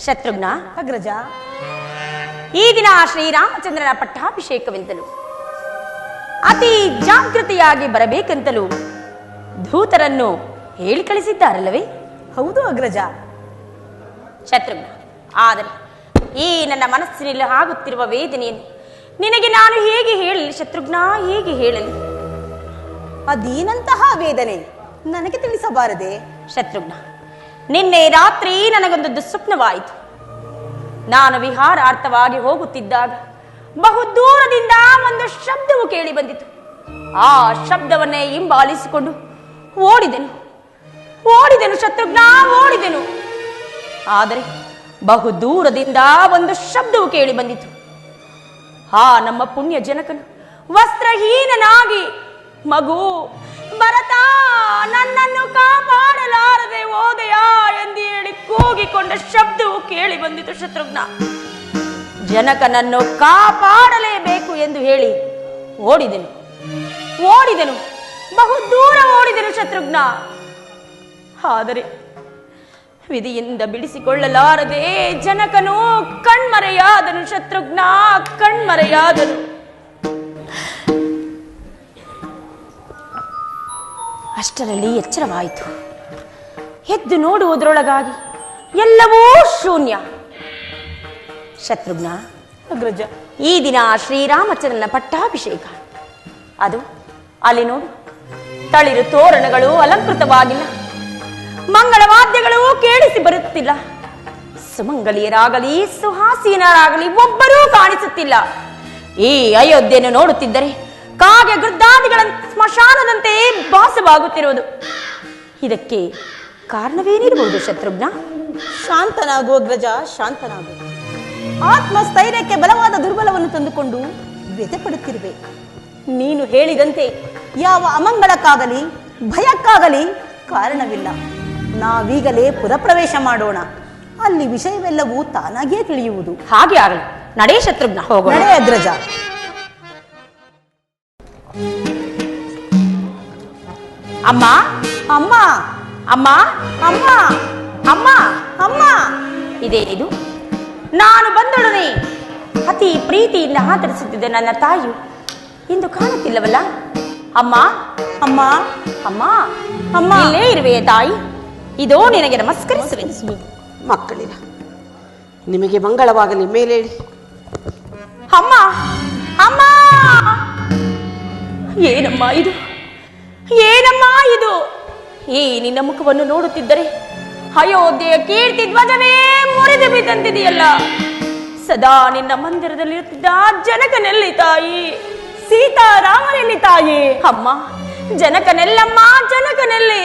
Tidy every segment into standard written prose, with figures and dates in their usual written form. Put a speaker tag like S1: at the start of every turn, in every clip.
S1: ಶತ್ರುಘ್ನ,
S2: ಅಗ್ರಜ,
S1: ಈ ದಿನ ಶ್ರೀರಾಮಚಂದ್ರನ ಪಟ್ಟಾಭಿಷೇಕವೆಂತಲೂ ಅತಿ ಜಾಗೃತಿಯಾಗಿ ಬರಬೇಕೆಂತಲೂ ಧೂತರನ್ನು ಹೇಳಿ ಕಳಿಸಿದ್ದಾರಲ್ಲವೇ?
S2: ಹೌದು ಅಗ್ರಜ.
S1: ಶತ್ರುಘ್ನ, ಆದರೆ ಈ ನನ್ನ ಮನಸ್ಸಿನಲ್ಲಿ ಆಗುತ್ತಿರುವ ವೇದನೆಯನ್ನು ನಿನಗೆ ನಾನು ಹೇಗೆ ಹೇಳಲಿ ಶತ್ರುಘ್ನ, ಹೇಗೆ ಹೇಳಲಿ?
S2: ಅದೇನಂತಹ ವೇದನೆ ನನಗೆ ತಿಳಿಸಬಾರದೆ?
S1: ಶತ್ರುಘ್ನ, ನಿನ್ನೆ ರಾತ್ರಿ ನನಗೊಂದು ದುಸ್ವಪ್ನವಾಯಿತು. ನಾನು ವಿಹಾರಾರ್ಥವಾಗಿ ಹೋಗುತ್ತಿದ್ದಾಗ ಬಹು ದೂರದಿಂದ ಒಂದು ಶಬ್ದವು ಕೇಳಿ ಬಂದಿತು. ಆ ಶಬ್ದವನ್ನೇ ಹಿಂಬಾಲಿಸಿಕೊಂಡು ಓಡಿದೆನು ಶತ್ರುಘ್ನ, ಓಡಿದೆನು. ಆದರೆ ಬಹು ದೂರದಿಂದ ಒಂದು ಶಬ್ದವು ಕೇಳಿ ಬಂದಿತು. ಆ ನಮ್ಮ ಪುಣ್ಯ ಜನಕನು ವಸ್ತ್ರಹೀನನಾಗಿ, ಮಗು ಭರತ, ನನ್ನನ್ನು ಕಾಪಾಡಲಾರದೆ ಹೋದೆಯಾ ಎಂದು ಹೇಳಿ ಕೂಗಿಕೊಂಡ ಶಬ್ದವು ಕೇಳಿ ಬಂದಿತು ಶತ್ರುಘ್ನ. ಜನಕನನ್ನು ಕಾಪಾಡಲೇಬೇಕು ಎಂದು ಹೇಳಿ ಓಡಿದೆನು, ಬಹು ದೂರ ಓಡಿದೆನು ಶತ್ರುಘ್ನ. ಆದರೆ ವಿಧಿಯಿಂದ ಬಿಡಿಸಿಕೊಳ್ಳಲಾರದೆ ಜನಕನು ಕಣ್ಮರೆಯಾದನು ಶತ್ರುಘ್ನ, ಕಣ್ಮರೆಯಾದನು. ಅಷ್ಟರಲ್ಲಿ ಎಚ್ಚರವಾಯಿತು. ಎದ್ದು ನೋಡುವುದರೊಳಗಾಗಿ ಎಲ್ಲವೂ ಶೂನ್ಯ. ಶತ್ರುಘ್ನ,
S2: ಅಗ್ರಜ,
S1: ಈ ದಿನ ಶ್ರೀರಾಮಚಂದ್ರನ ಪಟ್ಟಾಭಿಷೇಕ. ಅದು ಅಲ್ಲಿ ನೋಡು, ತಳಿರು ತೋರಣಗಳು ಅಲಂಕೃತವಾಗಿಲ್ಲ, ಮಂಗಳವಾದ್ಯಗಳು ಕೇಳಿಸಿ ಬರುತ್ತಿಲ್ಲ, ಸುಮಂಗಲಿಯರಾಗಲಿ ಸುಹಾಸೀನರಾಗಲಿ ಒಬ್ಬರೂ ಕಾಣಿಸುತ್ತಿಲ್ಲ. ಈ ಅಯೋಧ್ಯೆಯನ್ನು ನೋಡುತ್ತಿದ್ದರೆ ಕಾಗೆ ಗೃದ್ದಾದಿಗಳ ಸ್ಮಶಾನದಂತೆ ಭಾಸವಾಗುತ್ತಿರುವುದು. ಇದಕ್ಕೆ ಕಾರಣವೇನಿರಬಹುದು ಶತ್ರುಘ್ನ?
S2: ಶಾಂತನಾಗು ಅಗ್ರಜ, ಶಾಂತನಾಗು. ಆತ್ಮಸ್ಥೈರ್ಯಕ್ಕೆ ಬಲವಾದ ದುರ್ಬಲವನ್ನು ತಂದುಕೊಂಡು ವ್ಯಥೆ ಪಡುತ್ತಿರುವೆ. ನೀನು ಹೇಳಿದಂತೆ ಯಾವ ಅಮಂಗಳಕ್ಕಾಗಲಿ ಭಯಕ್ಕಾಗಲಿ ಕಾರಣವಿಲ್ಲ. ನಾವೀಗಲೇ ಪುರಪ್ರವೇಶ ಮಾಡೋಣ. ಅಲ್ಲಿ ವಿಷಯವೆಲ್ಲವೂ ತಾನಾಗಿಯೇ ತಿಳಿಯುವುದು.
S1: ಹಾಗೆ ಆಗಲಿ, ನಡೆ ಶತ್ರುಘ್ನ, ಹೋಗೋಣ.
S2: ನಡೆ ಅಗ್ರಜ.
S1: ಅಮ್ಮ,
S2: ಅಮ್ಮ,
S1: ಅಮ್ಮ,
S2: ಅಮ್ಮ,
S1: ಅಮ್ಮ,
S2: ಅಮ್ಮ,
S1: ಇದೇನಿದು? ನಾನು ಬಂದೊಡನೆ ಅತಿ ಪ್ರೀತಿಯಿಂದ ಆದರಿಸುತ್ತಿದ್ದ ನನ್ನ ತಾಯಿಯು ಇಂದು ಕಾಣುತ್ತಿಲ್ಲವಲ್ಲ? ಅಮ್ಮ,
S2: ಅಮ್ಮ,
S1: ಅಮ್ಮ,
S2: ಅಮ್ಮ,
S1: ಇಲ್ಲೇ ಇರುವೆಯೇ ತಾಯಿ? ಇದೋ ನಿನಗೆ ನಮಸ್ಕರಿಸುವೆ.
S3: ಮಕ್ಕಳಿಲ್ಲ, ನಿಮಗೆ ಮಂಗಳವಾಗಲಿ, ಮೇಲೇಳಿ.
S1: ಅಮ್ಮ, ಅಮ್ಮ, ಏನಮ್ಮ ಇದು? ಏನಮ್ಮ ಇದು? ಈ ನಿನ್ನ ಮುಖವನ್ನು ನೋಡುತ್ತಿದ್ದರೆ ಅಯೋಧ್ಯೆಯ ಕೀರ್ತಿ ಧ್ವಜವೇ ಮುರಿದು ಬಿದ್ದಂತಿದೆಯಲ್ಲ. ಸದಾ ನಿನ್ನ ಮಂದಿರದಲ್ಲಿರುತ್ತಿದ್ದ ಜನಕನೆಲ್ಲಿ ತಾಯಿ?
S2: ಸೀತಾರಾಮನೆಲ್ಲಿ ತಾಯಿ?
S1: ಅಮ್ಮ, ಜನಕನೆಲ್ಲಮ್ಮ, ಜನಕನೆಲ್ಲಿ?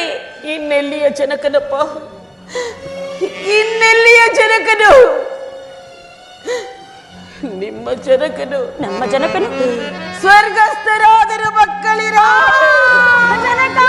S3: ಇನ್ನೆಲ್ಲಿಯ ಜನಕನಪ್ಪ, ಇನ್ನೆಲ್ಲಿಯ ಜನಕನು? ನಿಮ್ಮ ಜನಕನು,
S1: ನಮ್ಮ ಜನಕನು
S3: ಸ್ವರ್ಗಸ್ಥರಾದರೂ ಮಕ್ಕಳಿರ
S1: ಜನಕ.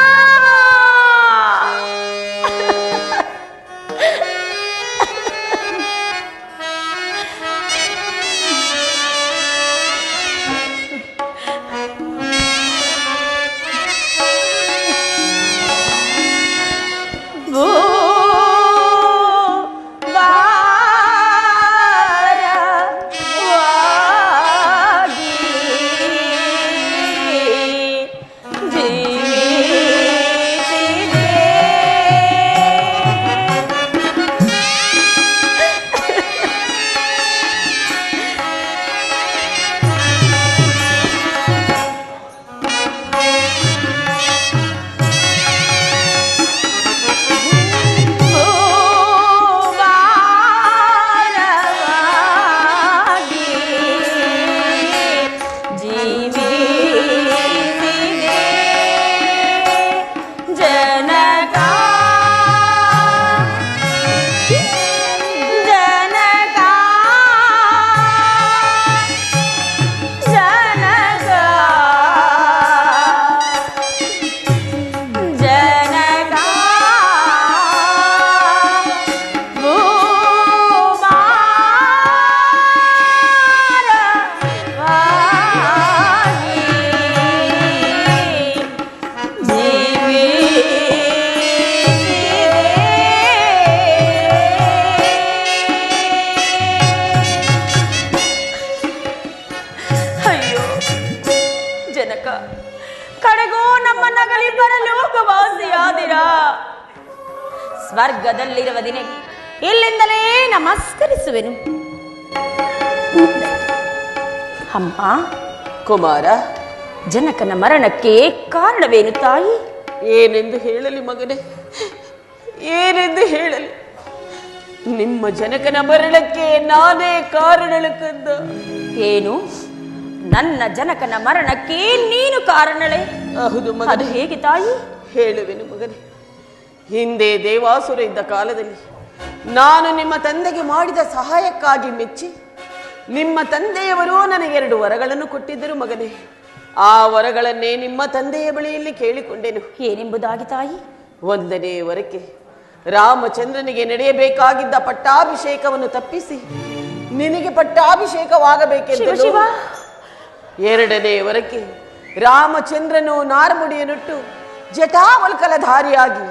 S1: ಸ್ವರ್ಗದಲ್ಲಿರುವ ದಿನ ಇಲ್ಲಿಂದಲೇ ನಮಸ್ಕರಿಸುವೆನು. ಅಮ್ಮ,
S3: ಕುಮಾರ,
S1: ಜನಕನ ಮರಣಕ್ಕೆ ಕಾರಣವೇನು ತಾಯಿ?
S3: ಏನೆಂದು ಹೇಳಲಿ ಮಗನೇ, ಏನೆಂದು ಹೇಳಲಿ? ನಿಮ್ಮ ಜನಕನ ಮರಣಕ್ಕೆ ನಾನೇ ಕಾರಣಳು ಕಂದ.
S1: ಏನು? ನನ್ನ ಜನಕನ ಮರಣಕ್ಕೆ ನೀನು ಕಾರಣಳೆ?
S3: ಹೌದು ಮಗನೇ.
S1: ಅದು ಹೇಗೆ ತಾಯಿ?
S3: ಹೇಳುವೆನು ಮಗನೇ. ಹಿಂದೆ ದೇವಾಸುರ ಇದ್ದ ಕಾಲದಲ್ಲಿ ನಾನು ನಿಮ್ಮ ತಂದೆಗೆ ಮಾಡಿದ ಸಹಾಯಕ್ಕಾಗಿ ಮೆಚ್ಚಿ ನಿಮ್ಮ ತಂದೆಯವರು ನನಗೆ 2 ವರಗಳನ್ನು ಕೊಟ್ಟಿದ್ದರು ಮಗನೇ. ಆ ವರಗಳನ್ನೇ ನಿಮ್ಮ ತಂದೆಯ ಬಳಿಯಲ್ಲಿ ಕೇಳಿಕೊಂಡೆನು.
S1: ಏನೆಂಬುದಾಗಿ ತಾಯಿ?
S3: 1ನೇ ವರಕ್ಕೆ ರಾಮಚಂದ್ರನಿಗೆ ನಡೆಯಬೇಕಾಗಿದ್ದ ಪಟ್ಟಾಭಿಷೇಕವನ್ನು ತಪ್ಪಿಸಿ ನಿನಗೆ ಪಟ್ಟಾಭಿಷೇಕವಾಗಬೇಕೆಂದು. 2ನೇ ವರಕ್ಕೆ ರಾಮಚಂದ್ರನು ನಾರ್ಮುಡಿಯನ್ನುಟ್ಟು ಜಟಾವಲ್ಕಲಧಾರಿಯಾಗಿ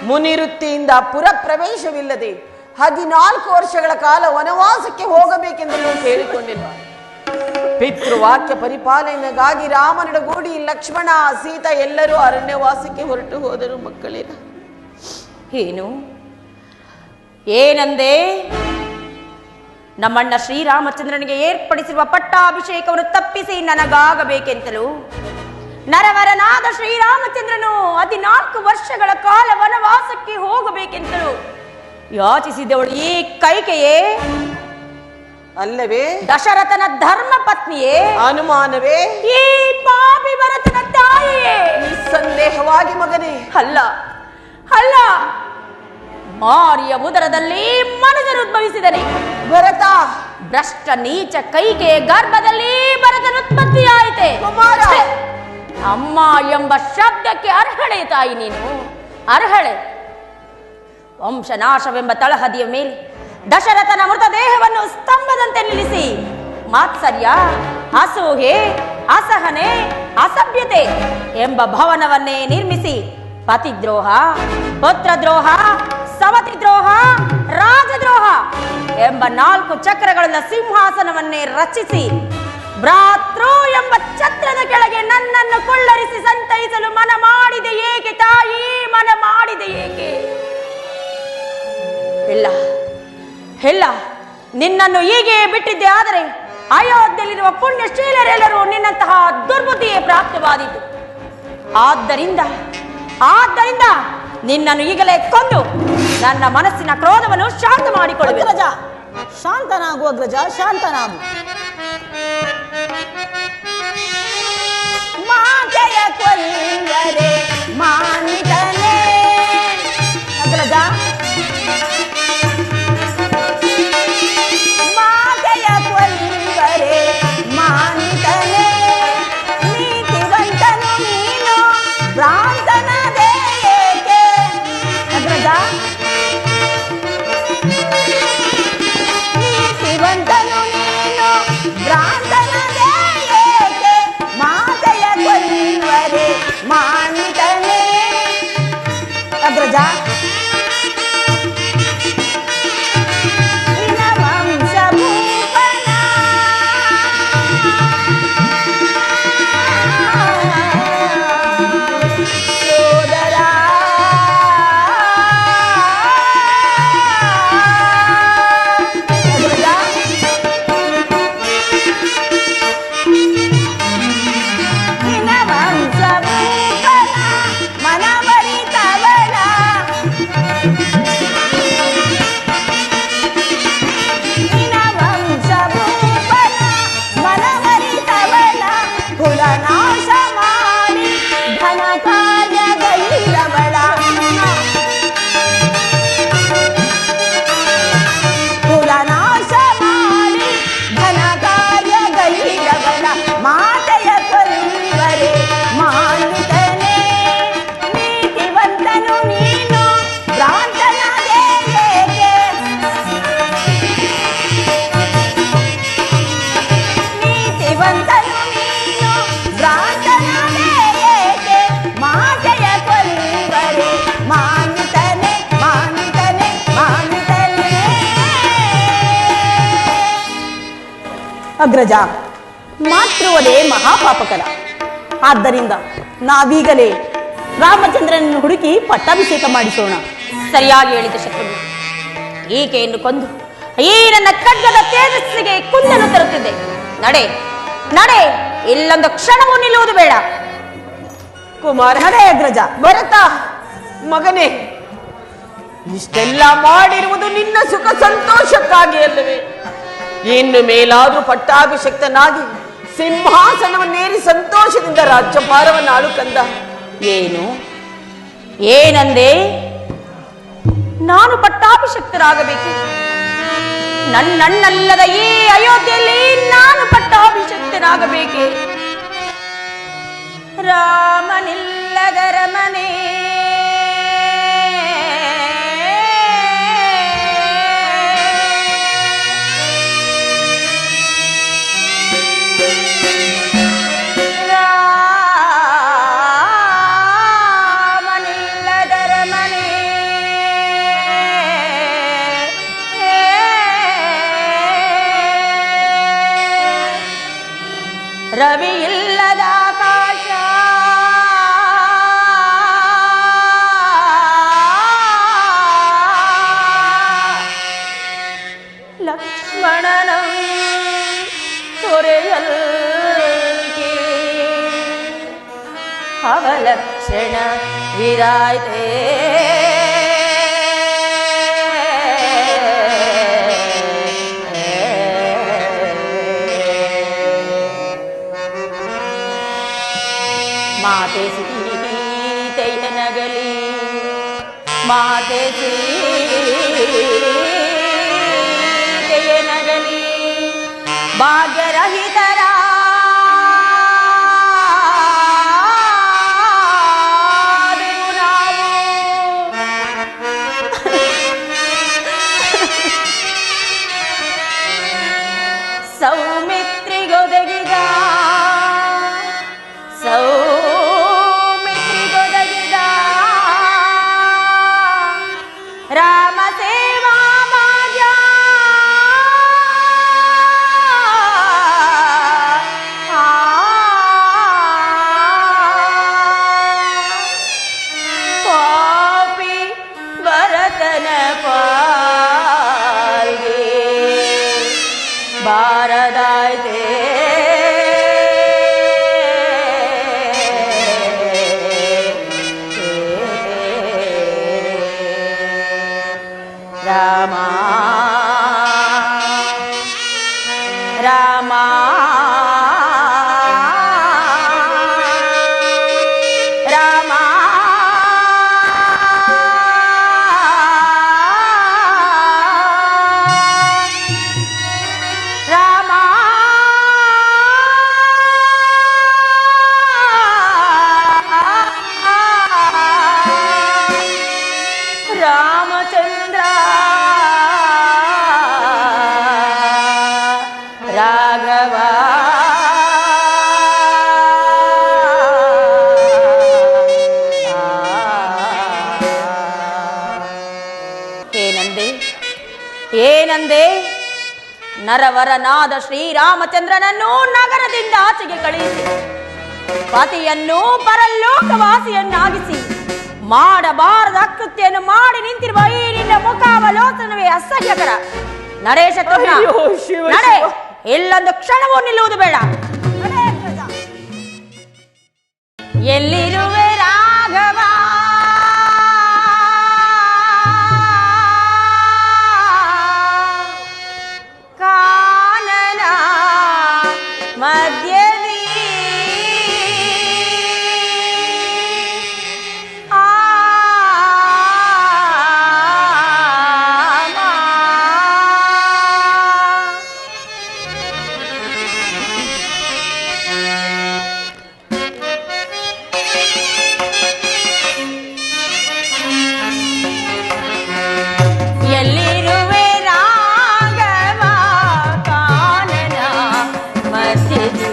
S3: ಮುನಿವೃತ್ತಿಯಿಂದ ಪುರ ಪ್ರವೇಶವಿಲ್ಲದೆ 14 ವರ್ಷಗಳ ಕಾಲ ವನವಾಸಕ್ಕೆ ಹೋಗಬೇಕೆಂದು ಕೇಳಿಕೊಂಡೆನು. ಪಿತೃವಾಕ್ಯ ಪರಿಪಾಲನೆಗಾಗಿ ರಾಮನೊಡಗೂಡಿ ಲಕ್ಷ್ಮಣ, ಸೀತಾ ಎಲ್ಲರೂ ಅರಣ್ಯವಾಸಕ್ಕೆ ಹೊರಟು ಹೋದರು ಮಕ್ಕಳೇನ.
S1: ಏನು? ಏನಂದೆ? ನಮ್ಮಣ್ಣ ಶ್ರೀರಾಮಚಂದ್ರನಿಗೆ ಏರ್ಪಡಿಸಿರುವ ಪಟ್ಟಾಭಿಷೇಕವನ್ನು ತಪ್ಪಿಸಿ ನನಗಾಗಬೇಕೆಂತಲೂ ನರವರನಾದ ಶ್ರೀರಾಮಚಂದ್ರನು 14 ವರ್ಷಗಳ ಕಾಲ ವನವಾಸಕ್ಕೆ ಹೋಗಬೇಕೆಂತಲೂ ಯಾಚಿಸಿದವಳು ಈ ಕೈಕೆಯೇ
S3: ಅಲ್ಲವೇ?
S1: ದಶರಥನ ಧರ್ಮ ಪತ್ನಿಯೇ?
S3: ಅನುಮಾನವೇ?
S1: ಈ ಪಾಪಿ ಭರತನ ತಾಯಿಯೇ?
S3: ನಿಸ್ಸಂದೇಹವಾಗಿ ಮಗನೇ.
S1: ಅಲ್ಲ ಅಲ್ಲ, ಮಾರಿಯ ಉದರದಲ್ಲಿ ಮನುಜರು ಉದ್ಭವಿಸಿದನೆ.
S3: ಭರತ
S1: ಭ್ರಷ್ಟ ನೀಚ ಕೈಕೆಯ ಗರ್ಭದಲ್ಲಿ ಭರತನ ಉತ್ಪತ್ತಿಯಾಯಿತೆ. ಅಮ್ಮ ಎಂಬ ಶಬ್ದಕ್ಕೆ ಅರ್ಹಳೆ ತಾಯಿ ನೀನು, ಅರ್ಹಳೆ. ವಂಶನಾಶವೆಂಬ ತಳಹದಿಯ ಮೇಲೆ ದಶರಥನ ಮೃತದೇಹವನ್ನು ಸ್ತಂಭದಂತೆ ನಿಲ್ಲಿಸಿ ಮಾತ್ಸರ್ಯ, ಅಸೂಹೆ, ಅಸಹನೆ, ಅಸಭ್ಯತೆ ಎಂಬ ಭವನವನ್ನೇ ನಿರ್ಮಿಸಿ ಪತಿದ್ರೋಹ, ಪುತ್ರದ್ರೋಹ, ಸವತಿದ್ರೋಹ, ರಾಜದ್ರೋಹ ಎಂಬ 4 ಚಕ್ರಗಳ ಸಿಂಹಾಸನವನ್ನೇ ರಚಿಸಿ ಭ್ರಾತೃ ಎಂಬ ಛತ್ರದ ಕೆಳಗೆ ನನ್ನನ್ನು ಕೊಳ್ಳರಿಸಿ ಸಂತೈಸಲು ಮನ ಮಾಡಿದೆ ಏಕೆ ತಾಯಿ? ಮನ ಮಾಡಿದೆ ಏಕೆ? ಇಲ್ಲ ಇಲ್ಲ, ನಿನ್ನನ್ನು ಹೀಗೆ ಬಿಟ್ಟಿದ್ದೆ ಆದರೆ ಅಯೋಧ್ಯೆಯಲ್ಲಿರುವ ಪುಣ್ಯಶೀಲರೆಲ್ಲರೂ ನಿನ್ನಂತಹ ದುರ್ಬುದ್ಧಿಯೇ ಪ್ರಾಪ್ತವಾದೀತು. ಆದ್ದರಿಂದ ನಿನ್ನನ್ನು ಈಗಲೇ ಕೊಂದು ನನ್ನ ಮನಸ್ಸಿನ ಕ್ರೋಧವನ್ನು ಶಾಂತ ಮಾಡಿಕೊಳ್ಳುವೆ.
S2: ಅಗ್ರಜ, ಶಾಂತನಾಗು ಅಗ್ರಜ, ಶಾಂತನಾಗು. ಮಾತೆಯ ಕೊಲ್ಲರೆ ಮಾನಿತನೇ ಅಗ್ರಜ, ಮಾತೆಯ ಕೊಲ್ಲರೆ ಮಾನಿತನೇ, ನೀತಿವಂತನು ನೀನು ಭ್ರಾಂತನದೇ ಏಕೆ ಅಗ್ರಜ, ನೀತಿವಂತನು ನೀನು ಭ್ರಾಂತನದೇ ಏಕೆ, ಮಾತೆಯ ಕೊಲ್ಲರೆ ಮಾನಿತನೇ ಅಗ್ರಜ, ಅಗ್ರಜ, ಮಾತೃವಧೆ ಮಹಾಪಾಪಕರ. ಆದ್ದರಿಂದ ನಾವೀಗಲೇ ರಾಮಚಂದ್ರನನ್ನು ಹುಡುಕಿ ಪಟ್ಟಾಭಿಷೇಕ ಮಾಡಿಸೋಣ.
S1: ಸರಿಯಾಗಿ ಹೇಳಿದ ಶತ್ರುಘ್ನ. ಈಕೆಯನ್ನು ಕೊಂದು ಈ ನನ್ನ ಖಡ್ಗದ ತೇಜಸ್ಸಿಗೆ ಕುಂದನ್ನು ತರುತ್ತಿದ್ದೆ. ನಡೆ ನಡೆ, ಇಲ್ಲೊಂದು ಕ್ಷಣವೂ ನಿಲ್ಲುವುದು ಬೇಡ.
S3: ಕುಮಾರ,
S2: ನಡೆ ಅಗ್ರಜ.
S3: ಭರತ ಮಗನೇ, ಇಷ್ಟೆಲ್ಲ ಮಾಡಿರುವುದು ನಿನ್ನ ಸುಖ ಸಂತೋಷಕ್ಕಾಗಿ ಅಲ್ಲವೇ? ಇನ್ನು ಮೇಲಾದ್ರೂ ಪಟ್ಟಾಭಿಷಕ್ತನಾಗಿ ಸಿಂಹಾಸನವನ್ನೇರಿ ಸಂತೋಷದಿಂದ ರಾಜ್ಯಭಾರವನ್ನು ಆಳು ಕಂದ.
S1: ಏನು ಏನಂದೆ? ನಾನು ಪಟ್ಟಾಭಿಷಕ್ತರಾಗಬೇಕು? ನನ್ನಲ್ಲದ ಈ ಅಯೋಧ್ಯೆಯಲ್ಲಿ ನಾನು ಪಟ್ಟಾಭಿಷಕ್ತನಾಗಬೇಕೆ? ರಾಮನಿಲ್ಲದ ರಮನೆ ರವಿ ಇಲ್ಲದ ಆಕಾಶ, ಲಕ್ಷ್ಮಣನ ತೊರೆಯಲ್ಗೆ ಅವಲಕ್ಷಣ ವಿರಾಯ್ತೆ. ಮಾತೆ ಸೀತೆಯ ನಗಲಿ, ಮಾತೆ ಸೀತೆಯ ನಗಲಿ, ಭಾಗ್ಯರಹಿತರ ಸೌಮಿತ್ರಿಗೊದಗಿದ ರಾಮ ಸೇವಾ ರಾಮ ರಾಮ ರಾಮ ರಾಮ ರಾಮಚಂದ್ರ ರಾಘವ ಏನಂದೆ ಏನಂದೆ ನರವರನಾದ ಶ್ರೀರಾಮಚಂದ್ರನನ್ನು ನಗರದಿಂದ ಆಚೆಗೆ ಕಳುಹಿಸಿ ಪತಿಯನ್ನು ಪರಲೋಕವಾಸಿಯನ್ನಾಗಿಸಿ ಮಾಡಬಾರದ ಅಕೃತ್ಯನ್ನು ಮಾಡಿ ನಿಂತಿರುವ ಈ ನಿನ್ನ ಮುಖಾವಲೋಕನವೇ ಅಸಹ್ಯಕರ. ನರೇಶ
S3: ಅಯ್ಯೋ, ಶಿವ,
S1: ನಡೆ,
S3: ಶಿವ.
S1: ಇಲ್ಲೊಂದು ಕ್ಷಣವೂ ನಿಲ್ಲುವುದು ಬೇಡ. ಎಲ್ಲಿರುವೆ ರಾಘವ ಕಾನನ ಮಧ್ಯದಿ ಎಲ್ಲಿರುವೆ ರಾಘವ ಕಾನನ ಮಧ್ಯದಿ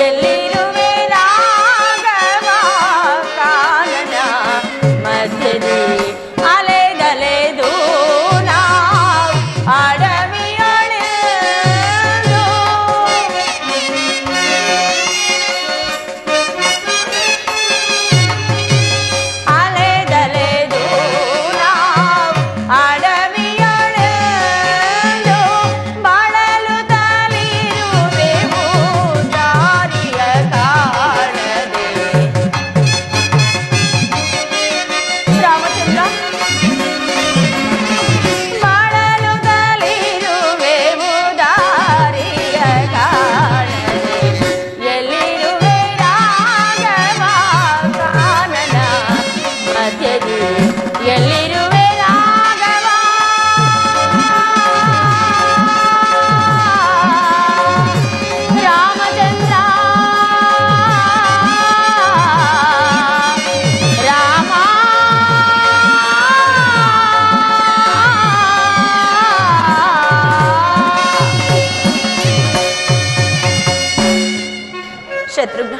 S1: ಎಲ್ಲಿರುವೆ ರಾಘವ ಕಾನನ ಮಧ್ಯದಿ ಅಲೆದಲೆದು ನಾವು ಅಡವಿಯೊಳೆದು ಅಲೆದಲೆದು ನಾವು ಅಡವಿಯೊಳೆದು ಬಳಲುತ್ತಲಿರುವೆವು ದಾರಿಯ ಕಾಣದೆ. ರಾಮಚಂದ್ರ ಬಳಲುತ್ತಲಿರುವೆವು ದಾರಿಯ ಕಾಣದೆ. ಎಲ್ಲಿರುವೆ ರಾಘವ ಕಾನನ ಮಧ್ಯದಿ ಎಲ್ಲಿರುವೆ ರಾಘವ ರಾಮಚಂದ್ರ ರಾಮ ಶತ್ರುಘ್ನ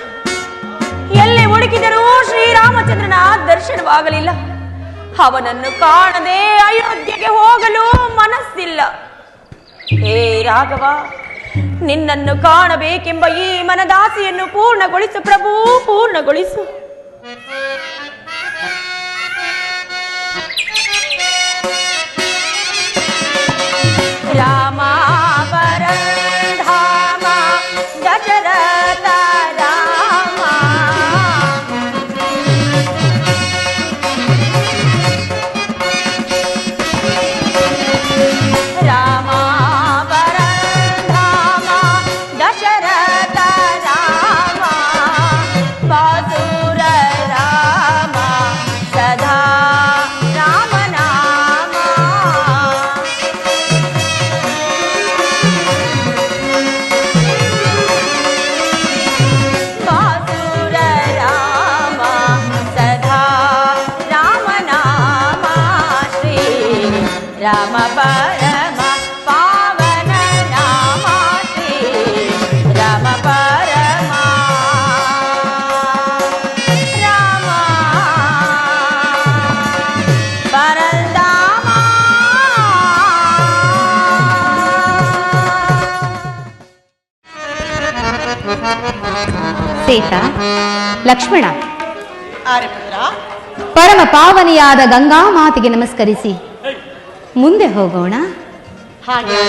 S1: ಎಲ್ಲಿ ಹುಡುಕಿದರೂ ಶ್ರೀರಾಮಚಂದ್ರನ ದರ್ಶನವಾಗಲಿಲ್ಲ. ಅವನನ್ನು ಕಾಣದೆ ಅಯೋಧ್ಯೆಗೆ ಹೋಗಲು ಮನಸ್ಸಿಲ್ಲ. ಹೇ ರಾಘವ, ನಿನ್ನನ್ನು ಕಾಣಬೇಕೆಂಬ ಈ ಮನದಾಸೆಯನ್ನು ಪೂರ್ಣಗೊಳಿಸು ಪ್ರಭು, ಪೂರ್ಣಗೊಳಿಸು. ರಾಮ ಪರಂಧಾಮ ದಶರಥ ರಾಮ ರಾಮ ಪರಂಧಾಮ ದಶರಥ ರಾಮ ಬಾಸುರ ರಾಮ ಸದಾ ರಾಮ ನಾಮ. ಬಾಸುರ ರಾಮ ಸದಾ ರಾಮ ನಾಮ. ಶ್ರೀ ರಾಮ ಪರಮ ಪಾವನ ನಾಮ. ಶ್ರೀ ರಾಮ ಪರಮ ರಾಮ ಪರಂಧಾಮ.
S4: ಸೀತಾ, ಲಕ್ಷ್ಮಣ,
S3: ಆರ್ಯಪುತ್ರ,
S4: ಪರಮ ಪಾವನಿಯಾದ ಗಂಗಾ ಮಾತೆಗೆ ನಮಸ್ಕರಿಸಿ ಮುಂದೆ ಹೋಗೋಣ.
S3: ಹಾಗೆ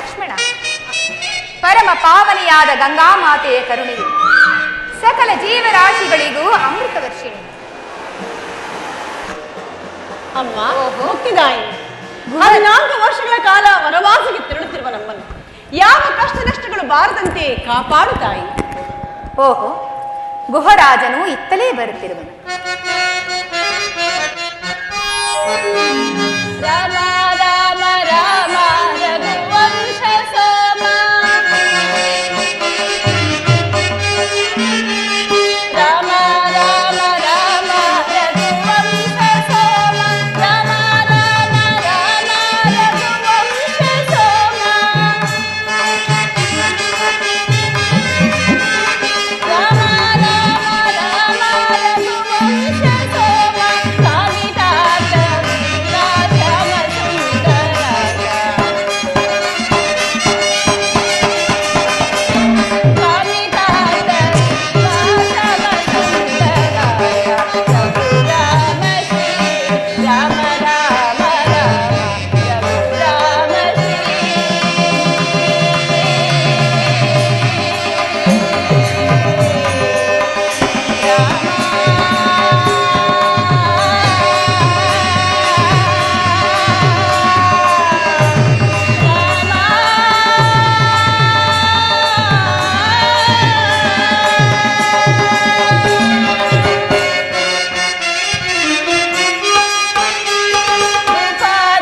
S5: ಲಕ್ಷ್ಮಣ, ಪರಮ ಪಾವನಿಯಾದ ಗಂಗಾ ಮಾತೆಯ ಕರುಣೆಯು ಸಕಲ ಜೀವರಾಶಿಗಳಿಗೂ ಅಮೃತ ವರ್ಷಿಣಿ.
S3: ಅಮ್ಮ ಮುಕ್ತಿದಾಯಿ, 14 ವರ್ಷಗಳ ಕಾಲ ವನವಾಸಕ್ಕೆ ತೆರಳುತ್ತಿರುವ ನಮ್ಮನ್ನು ಯಾವ ಕಷ್ಟ ನಷ್ಟಗಳು ಬಾರದಂತೆ ಕಾಪಾಡು ತಾಯಿ.
S5: ಓಹೋ, ಗುಹರಾಜನು ಇತ್ತಲೇ ಬರುತ್ತಿರುವನು.
S1: ರಾಮ ರಾಮ ರಾಮ ರಘುವಂಶ ಸೋಮ, ರಾಮ ರಾಮ ರಾಮ ರಘುವಂಶ ಸೋಮ, ರಾಮ ರಾಮ ರಾಮ ರಘುವಂಶ ಸೋಮ, ರಾಮ ರಾಮ ರಾಮ ರಘುವಂಶ ಸೋಮ, ಕಾಮಿತಾರ್ಥ ಶ್ಯಾಮ ಸುಂದರಾಯ, ಕಾಮಿತಾರ್ಥ ಶ್ಯಾಮ ಸುಂದರಾಯ, ರಘುರಾಮ ಶ್ರೀ ರಾಮ ರಾಮ ರಾಮ ರಘುರಾಮ ಶ್ರೀ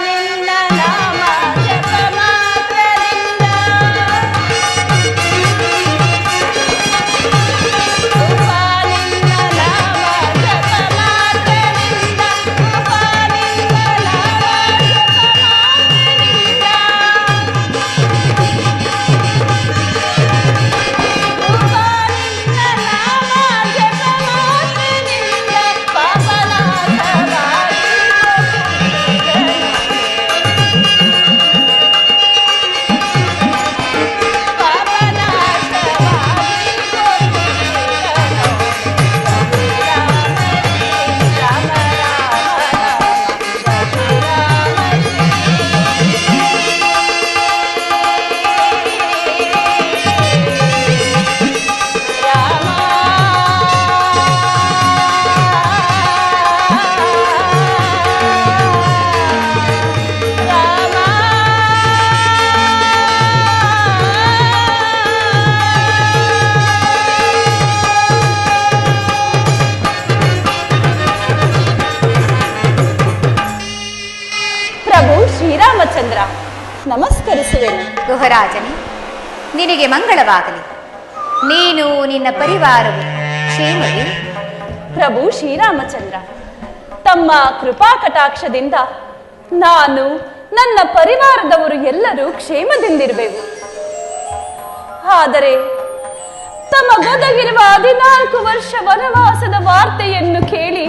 S1: ನಿನ್ನ ನಾಮ ಜಪ ಮಾತ್ರದಿಂದ, ನಿನ್ನ ನಾಮ ಜಪ ಮಾತ್ರದಿಂದ, ನಿನ್ನ ನಾಮ ಜಪ ಮಾತ್ರದಿಂದ, ನಿನ್ನ ನಾಮ ಜಪ ಮಾತ್ರದಿಂದ, ಪಾಪನಾಶವಾಗಿ
S2: ಪ್ರಭು ಶ್ರೀರಾಮಚಂದ್ರ, ನಮಸ್ಕರಿಸುವೆನು.
S5: ಗುಹರಾಜನೇ, ನಿನಗೆ ಮಂಗಳವಾಗಲಿ. ನೀನು ನಿನ್ನ ಪರಿವಾರವು ಕ್ಷೇಮವೇ?
S2: ಪ್ರಭು ಶ್ರೀರಾಮಚಂದ್ರ, ತಮ್ಮ ಕೃಪಾ ಕಟಾಕ್ಷದಿಂದ ನಾನು ನನ್ನ ಪರಿವಾರದವರು ಎಲ್ಲರೂ ಕ್ಷೇಮದಿಂದಿರುವೆವು. ಆದರೆ ತಮಗೊದಗಿರುವ 14 ವರ್ಷ ವನವಾಸದ ವಾರ್ತೆಯನ್ನು ಕೇಳಿ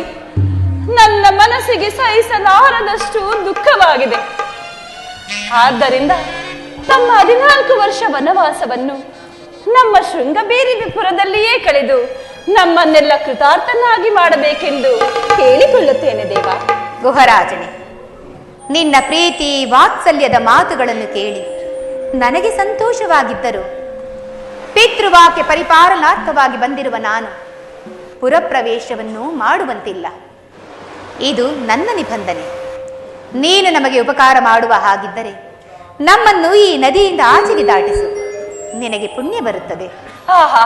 S2: ನನ್ನ ಮನಸ್ಸಿಗೆ ಸಹಿಸಲಾರದಷ್ಟು ದುಃಖವಾಗಿದೆ. ಆದ್ದರಿಂದ ತಮ್ಮ 14 ವರ್ಷ ವನವಾಸವನ್ನು ನಮ್ಮ ಶೃಂಗಬೇರಿಪುರದಲ್ಲಿಯೇ ಕಳೆದು ನಮ್ಮನ್ನೆಲ್ಲ ಕೃತಾರ್ಥನಾಗಿ ಮಾಡಬೇಕೆಂದು ಕೇಳಿಕೊಳ್ಳುತ್ತೇನೆ ದೇವ.
S5: ಗುಹರಾಜನೇ, ನಿನ್ನ ಪ್ರೀತಿ ವಾತ್ಸಲ್ಯದ ಮಾತುಗಳನ್ನು ಕೇಳಿ ನನಗೆ ಸಂತೋಷವಾಗಿದ್ದರು. ಪಿತೃವಾಕ್ಯ ಪರಿಪಾಲನಾರ್ಥವಾಗಿ ಬಂದಿರುವ ನಾನು ಪುರಪ್ರವೇಶವನ್ನು ಮಾಡುವಂತಿಲ್ಲ. ಇದು ನನ್ನ ನಿಬಂಧನೆ. ನೀನು ನಮಗೆ ಉಪಕಾರ ಮಾಡುವ ಹಾಗಿದ್ದರೆ ನಮ್ಮನ್ನು ಈ ನದಿಯಿಂದ ಆಚೆಗೆ ದಾಟಿಸು, ನಿನಗೆ ಪುಣ್ಯ ಬರುತ್ತದೆ.
S2: ಆಹಾ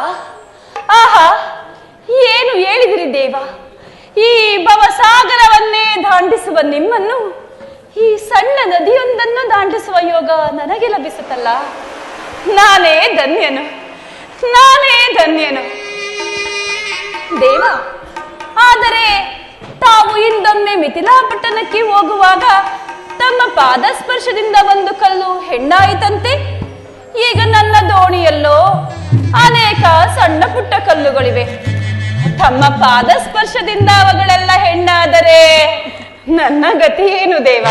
S2: ಆಹಾ, ಏನು ಹೇಳಿದಿರಿ ದೇವ. ಈ ಭವಸಾಗರವನ್ನೇ ದಾಂಟಿಸುವ ನಿಮ್ಮನ್ನು ಈ ಸಣ್ಣ ನದಿಯೊಂದನ್ನು ದಾಂಟಿಸುವ ಯೋಗ ನನಗೆ ಲಭಿಸುತ್ತಲ್ಲ. ನಾನೇ ಧನ್ಯನು, ನಾನೇ ಧನ್ಯನು ದೇವ. ಆದರೆ ತಾವು ಹಿಂದೊಮ್ಮೆ ಮಿಥಿಲಾ ಪಟ್ಟಣಕ್ಕೆ ಹೋಗುವಾಗ ತಮ್ಮ ಪಾದ ಸ್ಪರ್ಶದಿಂದ ಒಂದು ಕಲ್ಲು ಹೆಣ್ಣಾಯಿತಂತೆ. ಈಗ ನನ್ನ ದೋಣಿಯಲ್ಲೋ ಅನೇಕ ಸಣ್ಣ ಪುಟ್ಟ ಕಲ್ಲುಗಳಿವೆ. ತಮ್ಮ ಪಾದ ಸ್ಪರ್ಶದಿಂದ ಅವುಗಳೆಲ್ಲ ಹೆಣ್ಣಾದರೆ ನನ್ನ ಗತಿ ಏನು ದೇವ?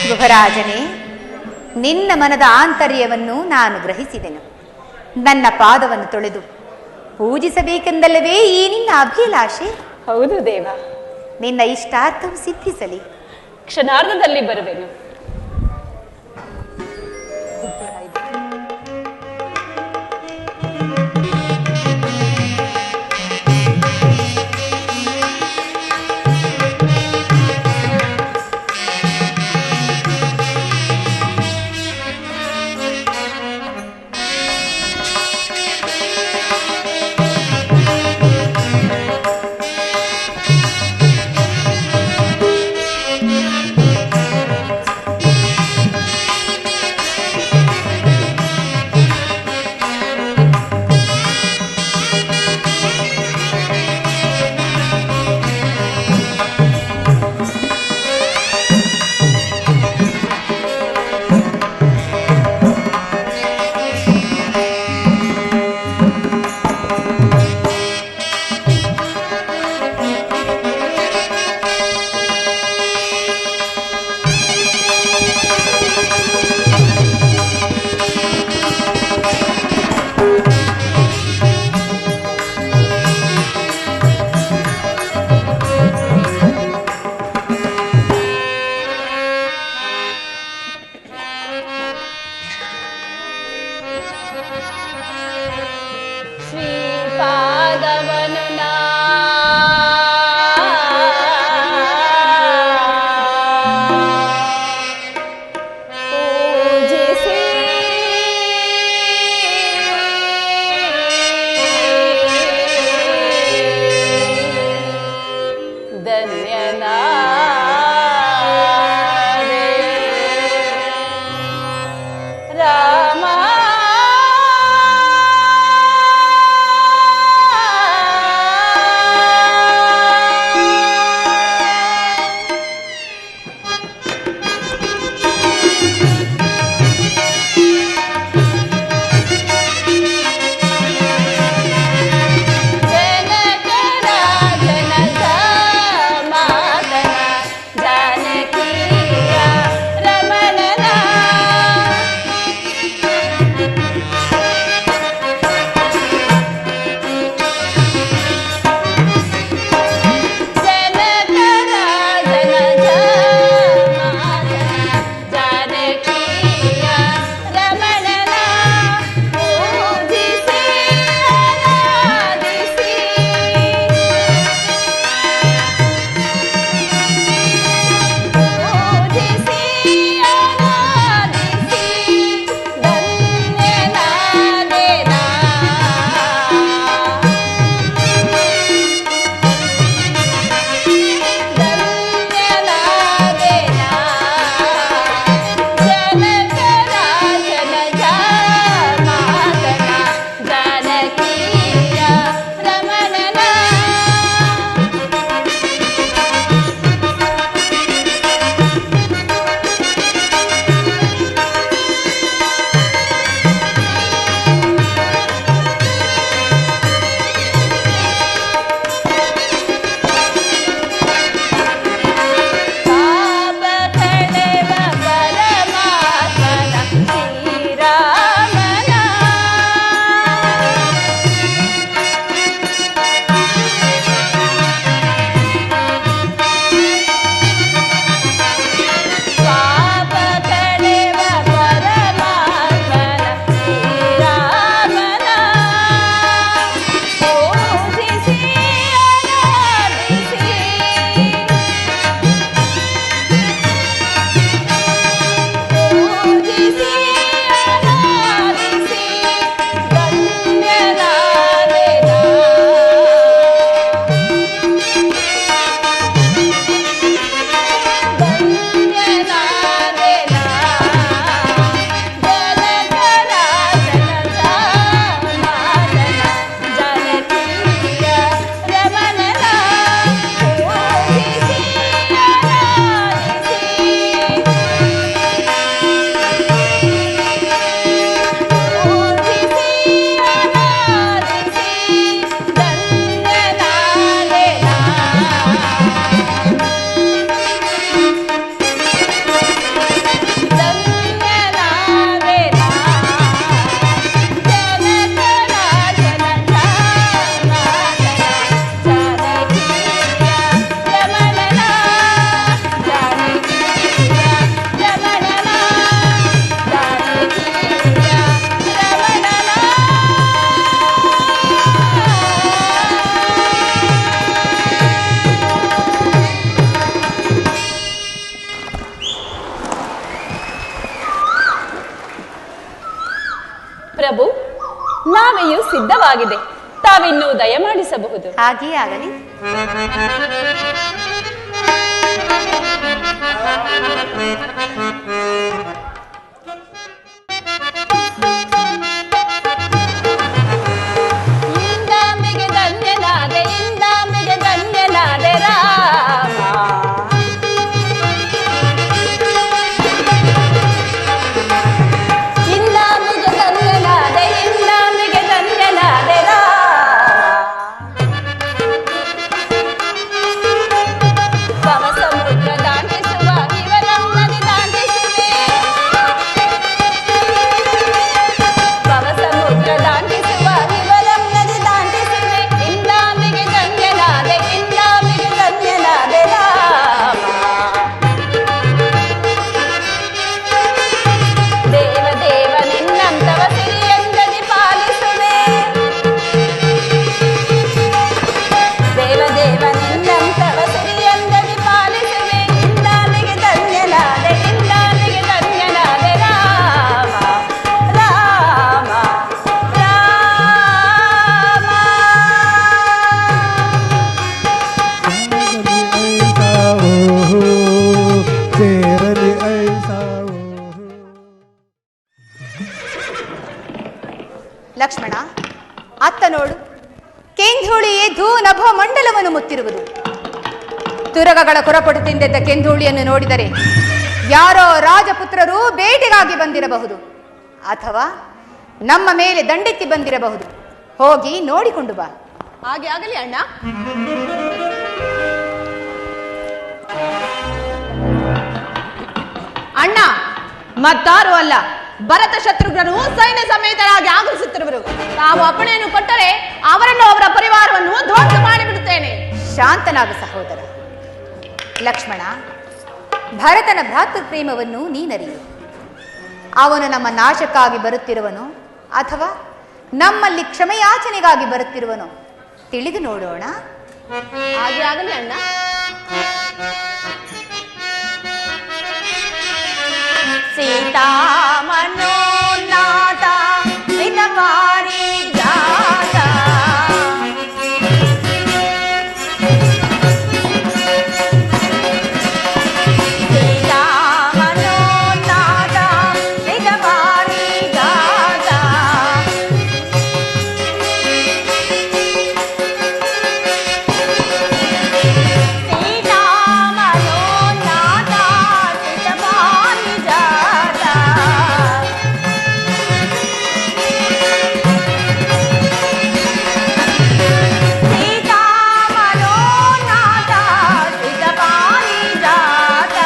S5: ಗುಹರಾಜನೇ, ನಿನ್ನ ಮನದ ಆಂತರ್ಯವನ್ನು ನಾನು ಗ್ರಹಿಸಿದೆನು. ನನ್ನ ಪಾದವನ್ನು ತೊಳೆದು ಪೂಜಿಸಬೇಕೆಂದಲ್ಲವೇ ಈ ನಿನ್ನ ಅಭಿಲಾಷೆ?
S2: ಹೌದು ದೇವ.
S5: ನಿನ್ನ ಇಷ್ಟಾರ್ಥವು ಸಿದ್ಧಿಸಲಿ.
S2: ಕ್ಷಣಾರ್ಧದಲ್ಲಿ ಬರುವೆನು. ಶ್ರೀಪಾದವನು ನಾ ಪೂಜಿಸಿ ಧನ್ಯನಾದೆ ರಾಮ. ಪ್ರಭು, ನಾವೆಯೂ ಸಿದ್ಧವಾಗಿದೆ. ತಾವಿನ್ನೂ ದಯಮಾಡಿಸಬಹುದು.
S5: ಹಾಗೆಯೇ ಆಗಲಿ.
S2: ಇಂದಾಂಬೆಗೆ ಧನ್ಯನಾದೆ, ಇಂದಾಂಬೆಗೆ ಧನ್ಯನಾದೆ ರಾಮ. ಇಂದಾಂಬೆಗೆ ಧನ್ಯನಾದೆ, ಇಂದಾಂಬೆಗೆ ಧನ್ಯನಾದೆ ರಾಮ. ಭವ ಸಮುದ್ರ ದಾಟಿಸುವ ಇವರನ್ನದಿ ದಾಟಿಸುವೆ.
S5: ಲಕ್ಷ್ಮಣ, ಅತ್ತ ನೋಡು, ಕೆಂಧೂಳಿ ಎದ್ದು ನಭೋ ಮಂಡಲವನ್ನು ಮುತ್ತಿರುವುದು. ತುರಗಗಳ ಕೊರಪೊಟ್ಟು ತಿಂದಿದ್ದ ಕೆಂಧೂಳಿಯನ್ನು ನೋಡಿದರೆ ಯಾರೋ ರಾಜಪುತ್ರರು ಬೇಟೆಗಾಗಿ ಬಂದಿರಬಹುದು, ಅಥವಾ ನಮ್ಮ ಮೇಲೆ ದಂಡೆತ್ತಿ ಬಂದಿರಬಹುದು. ಹೋಗಿ ನೋಡಿಕೊಂಡು ಬಾ.
S2: ಹಾಗೆ ಆಗಲಿ ಅಣ್ಣ. ಅಣ್ಣ, ಮತ್ತಾರು ಅಲ್ಲ, ಭರತ ಶತ್ರುಘ್ನರು ಸೈನ್ಯ ಸಮೇತರಾಗಿ ಆಗಮಿಸುತ್ತಿರುವರು. ತಾವು ಅಪ್ಪಣೆಯನ್ನು ಕೊಟ್ಟರೆ ಅವರನ್ನು ಅವರ ಪರಿವಾರವನ್ನು ಧ್ವಂಸ ಮಾಡಿಬಿಡುತ್ತೇನೆ.
S5: ಶಾಂತನಾಗು ಸಹೋದರ. ಲಕ್ಷ್ಮಣ, ಭರತನ ಭ್ರಾತೃ ಪ್ರೇಮವನ್ನು ನೀನರಿಯು. ಅವನು ನಮ್ಮ ನಾಶಕ್ಕಾಗಿ ಬರುತ್ತಿರುವನು ಅಥವಾ ನಮ್ಮಲ್ಲಿ ಕ್ಷಮೆಯಾಚನೆಗಾಗಿ ಬರುತ್ತಿರುವನು, ತಿಳಿದು ನೋಡೋಣ.
S2: ಹಾಗೆ ಆಗಲಿ ಅಣ್ಣ.
S1: ಸೀತಾ ಮನೋನಾಥ ವಿಧವಾರಿ ಜಾತ ಸೀತಾ ಮನೋನಾಥ ವಿಧವಾರಿ ಜಾತ ಸೀತಾ ಮನೋನಾಥ ವಿಧವಾರಿ ಜಾತ ಸೀತಾ ಮನೋನಾಥ ವಿಧವಾರಿ ಜಾತ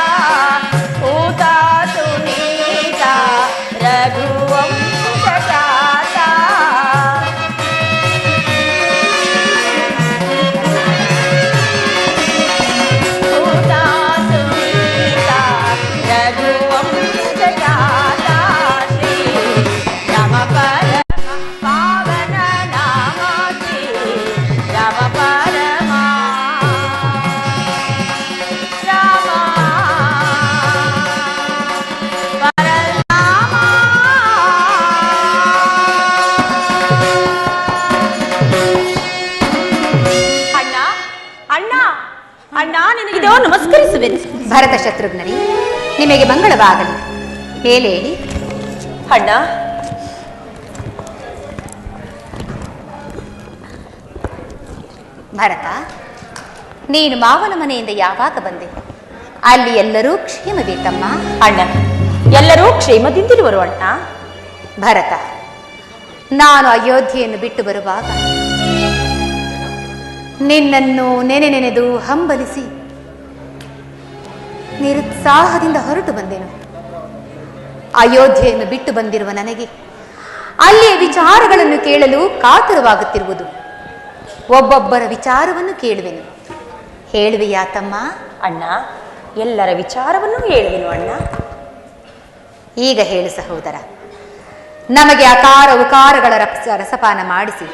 S1: ಊತ ಸುನೀತ ರಘುವಂಶ ಜಾತ ಊತ ಸುನೀತ ರಘುವಂಶ ಜಾತ ಶ್ರೀ ರಾಮ ಪರಮ ಪಾವನ ನಾಮ ಶ್ರೀ ರಾಮ ಪರಮ ರಾಮ ಪರನಾಮ. ಅಣ್ಣ ಅಣ್ಣ ಅಣ್ಣ, ನಿನಗಿದೋ ನಮಸ್ಕರಿಸುವೆನು.
S5: ಭರತ ಶತ್ರುಘ್ನರಿ, ನಿಮಗೆ ಮಂಗಳವಾಗಲಿ. ಮೇಲೆ ಹೇಳಿ.
S1: ಅಣ್ಣ,
S5: ಭರತ, ನೀನು ಮಾವನ ಮನೆಯಿಂದ ಯಾವಾಗ ಬಂದೆ? ಅಲ್ಲಿ ಎಲ್ಲರೂ ಕ್ಷೇಮವೇ ತಮ್ಮ?
S1: ಅಣ್ಣ, ಎಲ್ಲರೂ ಕ್ಷೇಮದಿಂದಿರುವರು ಅಣ್ಣ.
S5: ಭರತ, ನಾನು ಅಯೋಧ್ಯೆಯನ್ನು ಬಿಟ್ಟು ಬರುವಾಗ ನಿನ್ನನ್ನು ನೆನೆದು ಹಂಬಲಿಸಿ ನಿರುತ್ಸಾಹದಿಂದ ಹೊರಟು ಬಂದೆನು. ಅಯೋಧ್ಯೆಯನ್ನು ಬಿಟ್ಟು ಬಂದಿರುವ ನನಗೆ ಅಲ್ಲಿಯ ವಿಚಾರಗಳನ್ನು ಕೇಳಲು ಕಾತುರವಾಗುತ್ತಿರುವುದು. ಒಬ್ಬೊಬ್ಬರ ವಿಚಾರವನ್ನು ಕೇಳುವೆನು. ಹೇಳುವೆಯಾ ತಮ್ಮ?
S1: ಅಣ್ಣ, ಎಲ್ಲರ ವಿಚಾರವನ್ನು ಹೇಳುವೆನು ಅಣ್ಣ.
S5: ಈಗ ಹೇಳು ಸಹೋದರ. ನಮಗೆ ಅಕಾರ ಉಕಾರಗಳ ರಸಪಾನ ಮಾಡಿಸಿ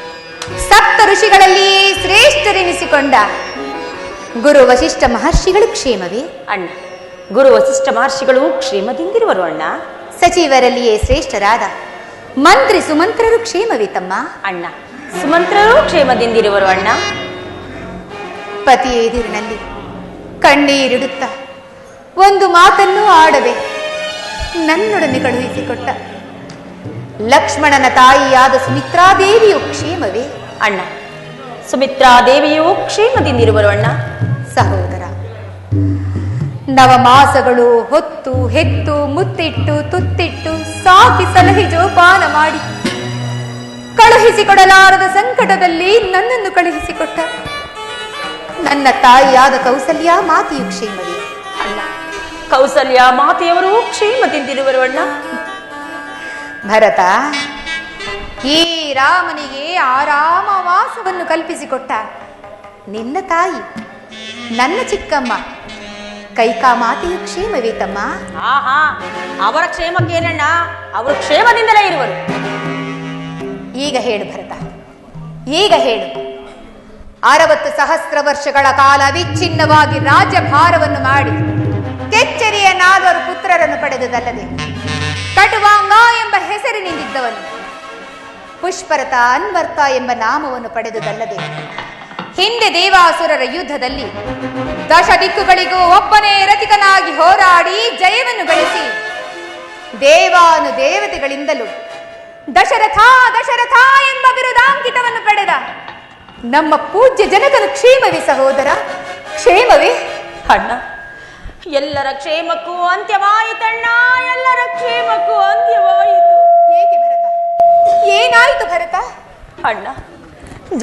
S5: ಸಪ್ತ ಋಷಿಗಳಲ್ಲಿಯೇ ಶ್ರೇಷ್ಠರೆನಿಸಿಕೊಂಡ ಗುರು ವಶಿಷ್ಠ ಮಹರ್ಷಿಗಳು ಕ್ಷೇಮವೇ?
S1: ಅಣ್ಣ, ಗುರು ವಸಿಷ್ಠ ಮಹರ್ಷಿಗಳು ಕ್ಷೇಮದಿಂದಿರುವರು ಅಣ್ಣ.
S5: ಸಚಿವರಲ್ಲಿಯೇ ಶ್ರೇಷ್ಠರಾದ ಮಂತ್ರಿ ಸುಮಂತ್ರರು ಕ್ಷೇಮವೇ ತಮ್ಮ?
S1: ಅಣ್ಣ, ಸುಮಂತ್ರರು ಕ್ಷೇಮದಿಂದಿರುವರು ಅಣ್ಣ.
S5: ಪತಿಯ ಎದುರಿನಲ್ಲಿ ಕಣ್ಣೀರಿಡುತ್ತ ಒಂದು ಮಾತನ್ನು ಆಡದೆ ನನ್ನೊಡನೆ ಕಳುಹಿಸಿಕೊಟ್ಟ ಲಕ್ಷ್ಮಣನ ತಾಯಿಯಾದ ಸುಮಿತ್ರಾದೇವಿಯು ಕ್ಷೇಮವೇ?
S1: ಅಣ್ಣ, ಸುಮಿತ್ರಾದೇವಿಯು ಕ್ಷೇಮದಿಂದಿರುವರು ಅಣ್ಣ.
S5: ಸಹೋದರ, ನವಮಾಸಗಳು ಹೊತ್ತು ಹೆತ್ತು ಮುತ್ತಿಟ್ಟು ತುತ್ತಿಟ್ಟು ಸಾಕಿ ಸಲಹೆ ಜೋಪಾನ ಮಾಡಿ ಕಳುಹಿಸಿಕೊಡಲಾರದ ಸಂಕಟದಲ್ಲಿ ನನ್ನನ್ನು ಕಳುಹಿಸಿಕೊಟ್ಟ ನನ್ನ ತಾಯಿಯಾದ ಕೌಸಲ್ಯ ಮಾತೆಯು ಕ್ಷೇಮವೇ?
S1: ಅಣ್ಣ, ಕೌಸಲ್ಯ ಮಾತೆಯವರು ಕ್ಷೇಮದಿಂದಿರುವರು ಅಣ್ಣ.
S5: ಭರತ, ಈ ರಾಮನಿಗೆ ಆರಾಮವಾಸವನ್ನು ಕಲ್ಪಿಸಿಕೊಟ್ಟ ನಿನ್ನ ತಾಯಿ ನನ್ನ ಚಿಕ್ಕಮ್ಮ ಕೈಕಾ ಮಾತೆಯು ಕ್ಷೇಮವೇ ತಮ್ಮ?
S1: ಆಹಾ, ಅವರ ಕ್ಷೇಮಕ್ಕೇನಣ್ಣ, ಅವರು ಕ್ಷೇಮದಿಂದಲೇ ಇರುವರು.
S5: ಈಗ ಹೇಳು ಭರತ, ಈಗ ಹೇಳು. 60 ಸಹಸ್ರ ವರ್ಷಗಳ ಕಾಲ ವಿಚ್ಛಿನ್ನವಾಗಿ ರಾಜ್ಯಭಾರವನ್ನು ಮಾಡಿ ಕೆಚ್ಚರಿಯ 4 ಪುತ್ರರನ್ನು ಪಡೆದುದಲ್ಲದೆ ಕಟುವಾಂಗ ಎಂಬ ಹೆಸರಿನಿಂದಿದ್ದವನು ಪುಷ್ಪರತ ಅನ್ವರ್ತ ಎಂಬ ನಾಮವನ್ನು ಪಡೆದುದಲ್ಲದೆ ಹಿಂದೆ ದೇವಾಸುರರ ಯುದ್ಧದಲ್ಲಿ 10 ದಿಕ್ಕುಗಳಿಗೂ ಒಬ್ಬನೇ ರಥಿಕನಾಗಿ ಹೋರಾಡಿ ಜಯವನ್ನು ಗಳಿಸಿ ದೇವಾನು ದೇವತೆಗಳಿಂದಲೂ ದಶರಥ ದಶರಥ ಎಂಬ ಬಿರುದಾಂಕಿತವನ್ನು ಪಡೆದ ನಮ್ಮ ಪೂಜ್ಯ ಜನಕನ ಕ್ಷೇಮವೇ ಸಹೋದರ, ಕ್ಷೇಮವೇ?
S1: ಅಣ್ಣ, ಎಲ್ಲರ ಕ್ಷೇಮಕ್ಕೂ ಅಂತ್ಯವಾಯಿತಣ್ಣ, ಎಲ್ಲರ ಕ್ಷೇಮಕ್ಕೂ ಅಂತ್ಯವಾಯಿತು.
S5: ಏಕೆ ಭರತ? ಏನಾಯಿತು ಭರತ?
S1: ಅಣ್ಣ,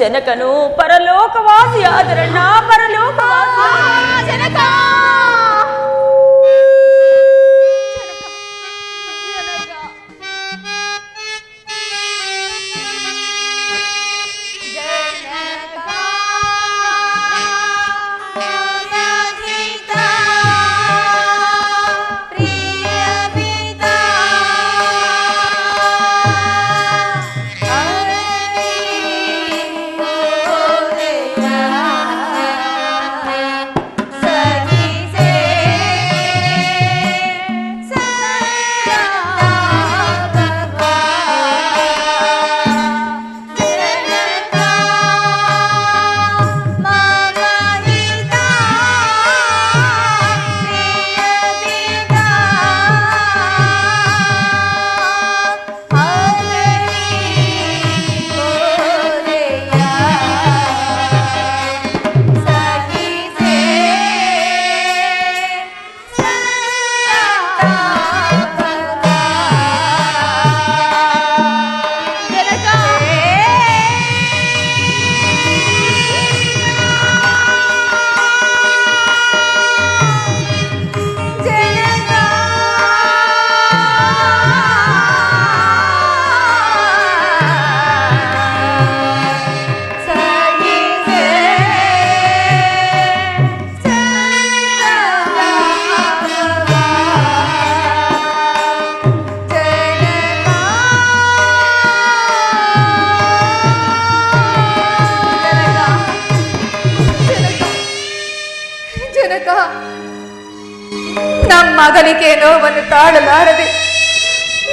S1: ಜನಕನು ಪರಲೋಕವಾಸಿ ಆದರಣ್ಣ, ಪರಲೋಕವಾಸಿ.
S5: ಜನಕ ನಮ್ಮ ಅಗಲಿಕೆ ನೋವನ್ನು ತಾಳಲಾರದೆ,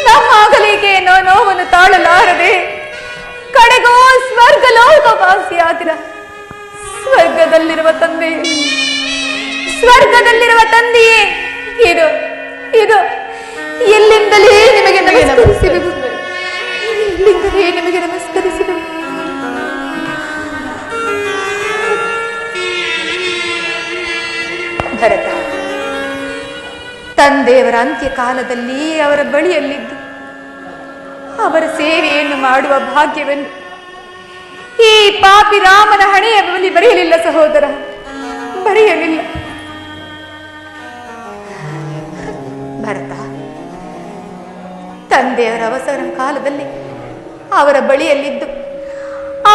S5: ನಮ್ಮ ಅಗಲಿಕೆ ನೋವನ್ನು ತಾಳಲಾರದೆ ಕಡೆಗೂ ಸ್ವರ್ಗ ಲೋಕವಾಸಿಯಾದಿರ. ಸ್ವರ್ಗದಲ್ಲಿರುವ ತಂದೆಯೇ, ಇದು ಇದು ಎಲ್ಲಿಂದಲೇ ನಿಮಗೆ ನಮಸ್ಕರಿಸಿದೆವು, ಎಲ್ಲಿಂದಲೇ ನಿಮಗೆ ನಮಸ್ಕರಿಸಿದೆವು. ಭರತ, ತಂದೆಯವರ ಅಂತ್ಯಕಾಲದಲ್ಲಿ ಅವರ ಬಳಿಯಲ್ಲಿದ್ದು ಅವರ ಸೇವೆಯನ್ನು ಮಾಡುವ ಭಾಗ್ಯವನ್ನು ಈ ಪಾಪಿ ರಾಮನ ಹಣೆಯ ಬಳಿ ಬರೆಯಲಿಲ್ಲ ಸಹೋದರ, ಬರೆಯಲಿಲ್ಲ. ಭರತ, ತಂದೆಯವರ ಅವಸರ ಕಾಲದಲ್ಲಿ ಅವರ ಬಳಿಯಲ್ಲಿದ್ದು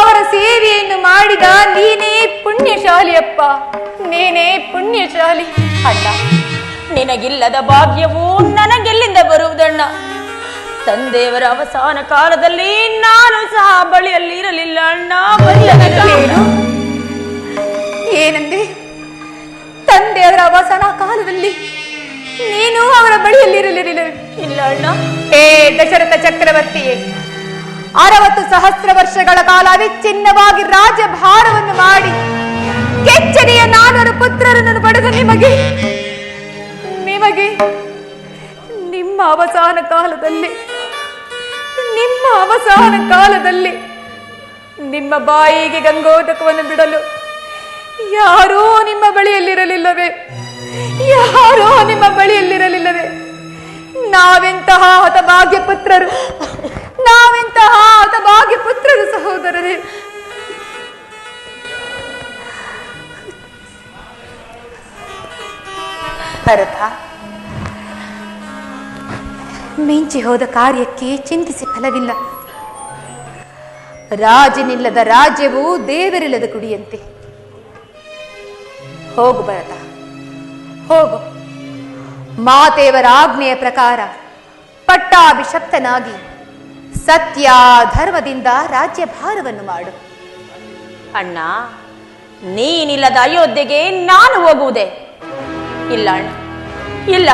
S5: ಅವರ ಸೇವೆಯನ್ನು ಮಾಡಿದ ನೀನೇ ಪುಣ್ಯಶಾಲಿಯಪ್ಪ, ನೀನೇ ಪುಣ್ಯಶಾಲಿ.
S1: ಅಣ್ಣ, ನಿನಗಿಲ್ಲದ ಭಾಗ್ಯವು ನನಗೆಲ್ಲಿಂದ ಬರುವುದಣ್ಣ? ತಂದೆಯವರ ಅವಸಾನ ಕಾಲದಲ್ಲಿ ನಾನು ಸಹ ಬಳಿಯಲ್ಲಿ ಇರಲಿಲ್ಲ ಅಣ್ಣ.
S5: ಏನಂದೆ? ತಂದೆಯವರ ಅವಸಾನ ಕಾಲದಲ್ಲಿ ನೀನು ಅವರ ಬಳಿಯಲ್ಲಿ ಇರಲಿಲ್ಲ?
S1: ಇಲ್ಲ ಅಣ್ಣ.
S5: ಏ ದಶರಥ ಚಕ್ರವರ್ತಿಯೇ, 60 ಸಹಸ್ರ ವರ್ಷಗಳ ಕಾಲ ಅವಿಚ್ಛಿನ್ನವಾಗಿ ರಾಜ್ಯಭಾರವನ್ನು ಮಾಡಿ ಕೆಚ್ಚರಿಯ 400 ಪುತ್ರರನ್ನು ಪಡೆದ ನಿಮಗೆ ನಿಮ್ಮ ಅವಸಾನ ಕಾಲದಲ್ಲಿ ನಿಮ್ಮ ಬಾಯಿಗೆ ಗಂಗೋದಕವನ್ನು ಬಿಡಲು ಯಾರೂ ನಿಮ್ಮ ಬಳಿಯಲ್ಲಿರಲಿಲ್ಲವೇ? ನಾವೆಂತಹ ಹತಭಾಗ್ಯ ಪುತ್ರರು ಸಹೋದರರೇ. ಭರತ, ಮಿಂಚಿ ಹೋದ ಕಾರ್ಯಕ್ಕೆ ಚಿಂತಿಸಿ ಫಲವಿಲ್ಲ. ರಾಜನಿಲ್ಲದ ರಾಜ್ಯವು ದೇವರಿಲ್ಲದ ಕುಡಿಯಂತೆ. ಹೋಗು ಭರತ, ಹೋಗು. ಮಾತೆಯವರ ಆಜ್ಞೆಯ ಪ್ರಕಾರ ಪಟ್ಟಾಭಿಷಕ್ತನಾಗಿ ಸತ್ಯ ಧರ್ಮದಿಂದ ರಾಜ್ಯಭಾರವನ್ನು ಮಾಡು.
S1: ಅಣ್ಣ, ನೀನಿಲ್ಲದ ಅಯೋಧ್ಯೆಗೆ ನಾನು ಹೋಗುವುದೇ ಇಲ್ಲ ಅಣ್ಣ, ಇಲ್ಲ.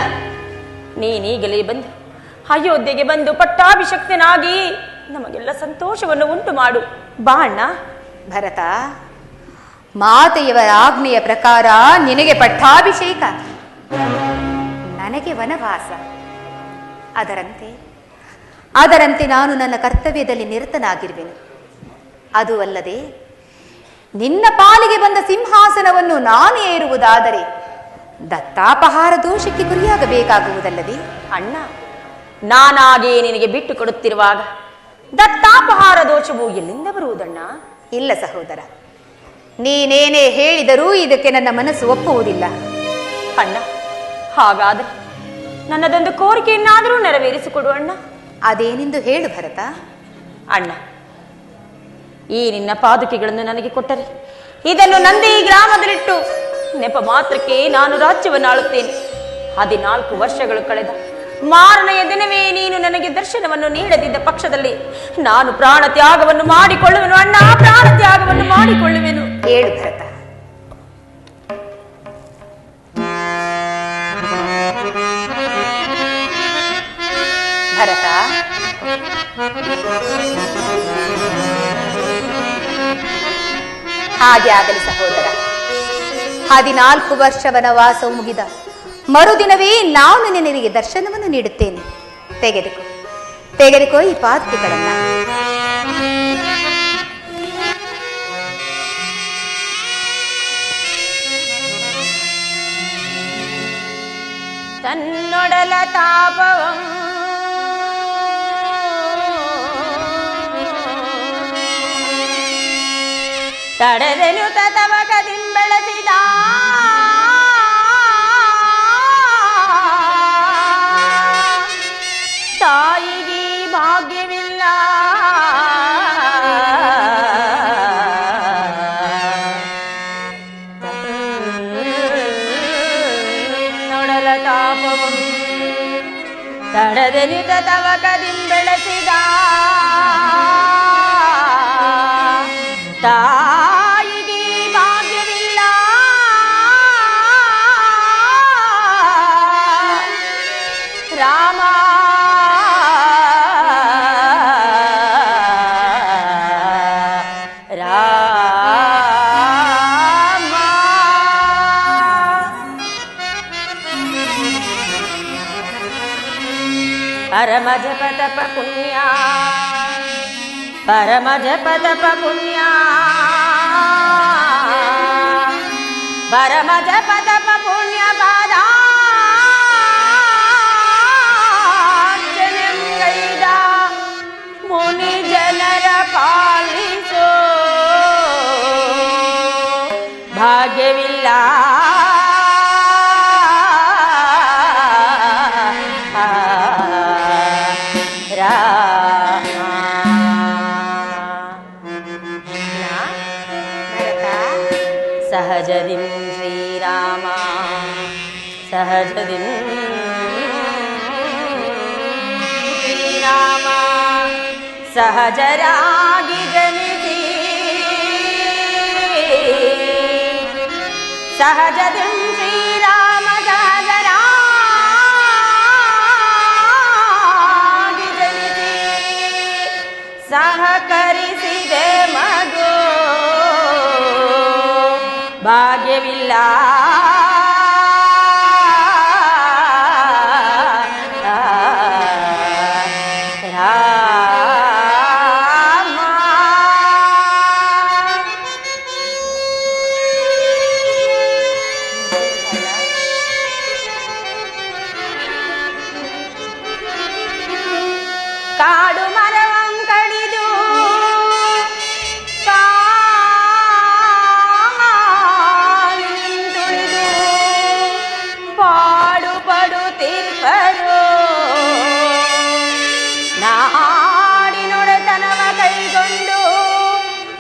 S1: ನೀನೀಗಲೇ ಬಂದು ಅಯೋಧ್ಯೆಗೆ ಬಂದು ಪಟ್ಟಾಭಿಷಕ್ತನಾಗಿ ನಮಗೆಲ್ಲ ಸಂತೋಷವನ್ನು ಉಂಟು ಮಾಡು. ಬಾ ಅಣ್ಣ.
S5: ಭರತ, ಮಾತೆಯವರ ಆಜ್ಞೆಯ ಪ್ರಕಾರ ನಿನಗೆ ಪಟ್ಟಾಭಿಷೇಕ, ನನಗೆ ವನವಾಸ. ಅದರಂತೆ ಅದರಂತೆ ನಾನು ನನ್ನ ಕರ್ತವ್ಯದಲ್ಲಿ ನಿರತನಾಗಿರುವೆನು. ಅದು ಅಲ್ಲದೆ ನಿನ್ನ ಪಾಲಿಗೆ ಬಂದ ಸಿಂಹಾಸನವನ್ನು ನಾನು ಏರುವುದಾದರೆ ದತ್ತಾಪಹಾರ ದೋಷಕ್ಕೆ ಗುರಿಯಾಗಬೇಕಾಗುವುದಲ್ಲದೆ.
S1: ಅಣ್ಣ, ನಾನಾಗೇ ನಿನಗೆ ಬಿಟ್ಟು ಕೊಡುತ್ತಿರುವಾಗ ದತ್ತಾಪಹಾರ ದೋಷವು ಎಲ್ಲಿಂದ ಬರುವುದಣ್ಣ?
S5: ಇಲ್ಲ ಸಹೋದರ, ನೀನೇನೇ ಹೇಳಿದರೂ ಇದಕ್ಕೆ ನನ್ನ ಮನಸ್ಸು ಒಪ್ಪುವುದಿಲ್ಲ.
S1: ಅಣ್ಣ, ಹಾಗಾದರೆ ನನ್ನದೊಂದು ಕೋರಿಕೆಯನ್ನಾದರೂ ನೆರವೇರಿಸಿಕೊಡು ಅಣ್ಣ.
S5: ಅದೇನೆಂದು ಹೇಳು ಭರತ.
S1: ಅಣ್ಣ, ಈ ನಿನ್ನ ಪಾದುಕೆಗಳನ್ನು ನನಗೆ ಕೊಟ್ಟರೆ ಇದನ್ನು ನಂದೇ ಈ ಗ್ರಾಮದಲ್ಲಿಟ್ಟು ನೆಪ ಮಾತ್ರಕ್ಕೆ ನಾನು ರಾಜ್ಯವನ್ನು ಆಳುತ್ತೇನೆ. 14 ವರ್ಷಗಳು ಕಳೆದ ಮಾರನೆಯ ದಿನವೇ ನೀನು ನನಗೆ ದರ್ಶನವನ್ನು ನೀಡದಿದ್ದ ಪಕ್ಷದಲ್ಲಿ ನಾನು ಪ್ರಾಣ ತ್ಯಾಗವನ್ನು ಮಾಡಿಕೊಳ್ಳುವೆನು ಅಣ್ಣ, ಪ್ರಾಣ ತ್ಯಾಗವನ್ನು ಮಾಡಿಕೊಳ್ಳುವೆನು.
S5: ಹೇಳು ಭರತ. ಭರತ, ಹಾಗೆ ಆಗಲಿ ಸಹೋದರ. 14 ವರ್ಷ ವನವಾಸವು ಮುಗಿದ ಮರುದಿನವೇ ನಾನು ನಿನಗೆ ದರ್ಶನವನ್ನು ನೀಡುತ್ತೇನೆ. ತೆಗೆದುಕೋ ಈ ಪಾದುಕೆಗಳನ್ನ.
S1: ತನ್ನೊಡಲ ತಾಪವಂ ತಡೆದೆನು ತವಕದಿಂಬೆಳಸಿದ ತಾಯಿಗೆ ಭಾಗ್ಯವಿಲ್ಲ. ನೊಡಲ ತಾಪವಂ ತಡೆದೆನು ತವಕದಿಂಬೆಳಸಿದ ತಾಯಿಗೆ ಭಾಗ್ಯವಿಲ್ಲ. ರಾಮ ರಾಮ ಪರಮ ಜಪ ತಪ ಪುಣ್ಯ, ಪರಮ ಜಪ ತಪ ಪುಣ್ಯ, ಪರಮ ಜಪ ತಪ ಪುಣ್ಯ ಪಾದಾರ್ಚನೆಗೈದ ಮುನಿ ಜನರ ಪಾಲಿಸೋ ಭಾಗ್ಯವಿಲ್ಲ. ಸಹಜದಿಂ ಶ್ರೀರಾಮ ಸಹಜದಿಂ ಶ್ರೀರಾಮ ಸಹಜರಾಗಿ ಜನಿಸಿ ಸಹಜದಿಂ ಶ್ರೀರಾಮ ಸಹಜರಾಗಿ ಜನಿಸಿ ಸಹಕರಿಸಿದೆ ಮಗೋ ಭಾಗ್ಯವಿಲ್ಲ. ಕಾಡು ಮರವಂ ಕಡಿದು ತುಳಿದು ಪಾಡುಪಡುತ್ತಿರ್ಪರು ನಾಡಿನೊಡೆತನವ ಕೈಗೊಂಡು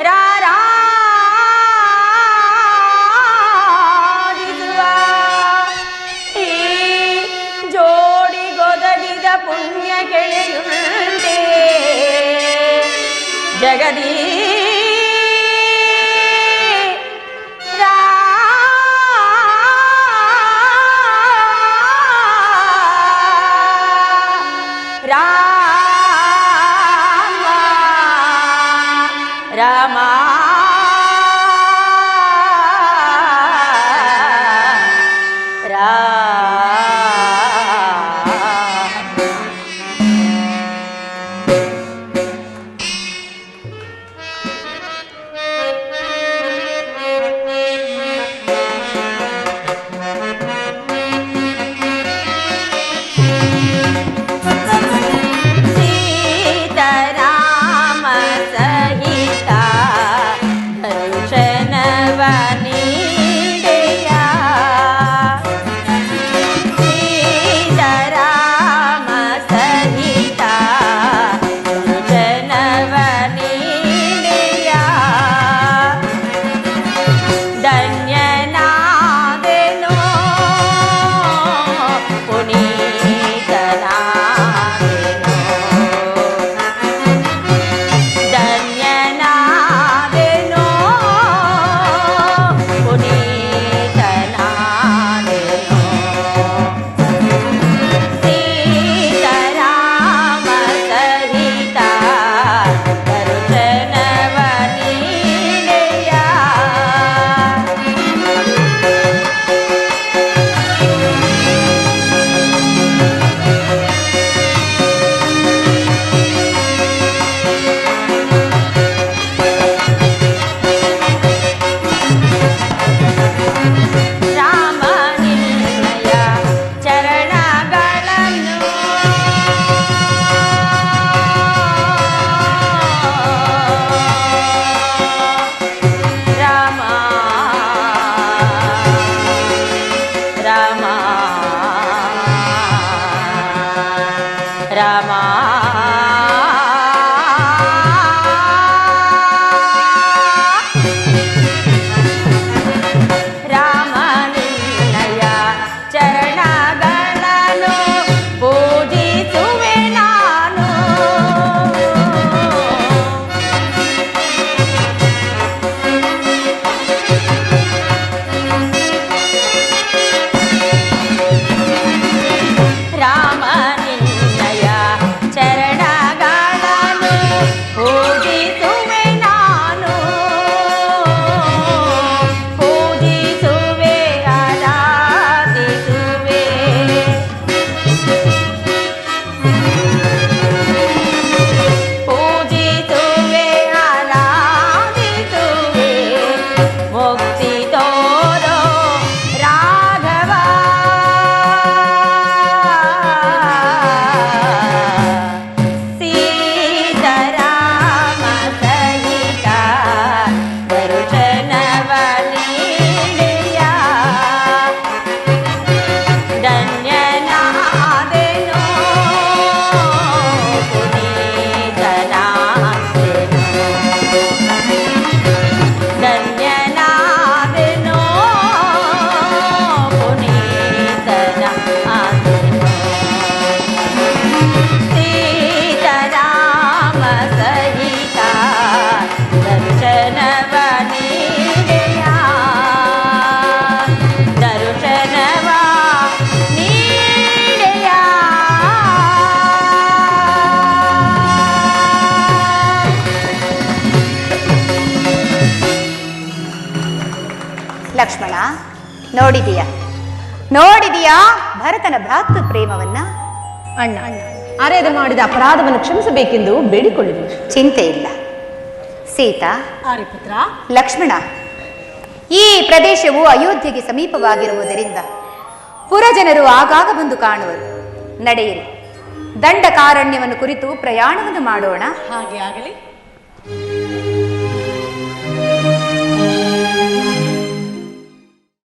S1: ರಾರಾಧಿಸುವ ಈ ಜೋಡಿಗೊದಗಿದ ಪುಣ್ಯ ಗೆಳೆಯುಂಟೆ ಜಗದೀ ರಾಮ ರಾಮ ರಾಮ ಪೂಜಿಸುವೆ ನಾನು, ಪೂಜಿಸುವೆ ಆರಾಧಿಸುವೆ. ಪೂಜಿಸುವೆ ಆರಾಧಿಸುವೆ ಮುಕ್ತಿ ತೋರೋ ರಾಘವ. ಸೀತಾರಾಮ ಸಹಿತ ದರ್ಶನವ ನೀಡೆಯ. ಧನ್ಯನಾದೆನೋ ಪುನೀತನಾದೆನೋ, ಧನ್ಯನಾದೆನೋ ಪುನೀತನಾದೆನೋ. ಸೀತಾರಾಮ ಸಹಿತ ದರ್ಶನವ ನೀಡೆಯ, ದರ್ಶನವ ನೀಡೆಯ.
S5: ಲಕ್ಷ್ಮಣ, ನೋಡಿದೀಯಾ ನೋಡಿದೀಯಾ ಭರತನ ಭ್ರಾತೃ ಪ್ರೇಮವನ್ನ?
S2: ಅಣ್ಣ, ಅರೆದು ಮಾಡಿದ ಅಪರಾಧವನ್ನು ಕ್ಷಮಿಸಬೇಕೆಂದು ಬೇಡಿಕೊಳ್ಳುವೆ.
S5: ಚಿಂತೆ ಇಲ್ಲ ಸೀತಾ.
S2: ಆರ್ಯಪುತ್ರ,
S5: ಲಕ್ಷ್ಮಣ, ಈ ಪ್ರದೇಶವು ಅಯೋಧ್ಯೆಗೆ ಸಮೀಪವಾಗಿರುವುದರಿಂದ ಪುರಜನರು ಆಗಾಗ ಬಂದು ಕಾಣುವರು. ನಡೆಯಿರಿ, ದಂಡಕಾರಣ್ಯವನ್ನು ಕುರಿತು ಪ್ರಯಾಣವನ್ನು ಮಾಡೋಣ.
S2: ಹಾಗೆ ಆಗಲಿ.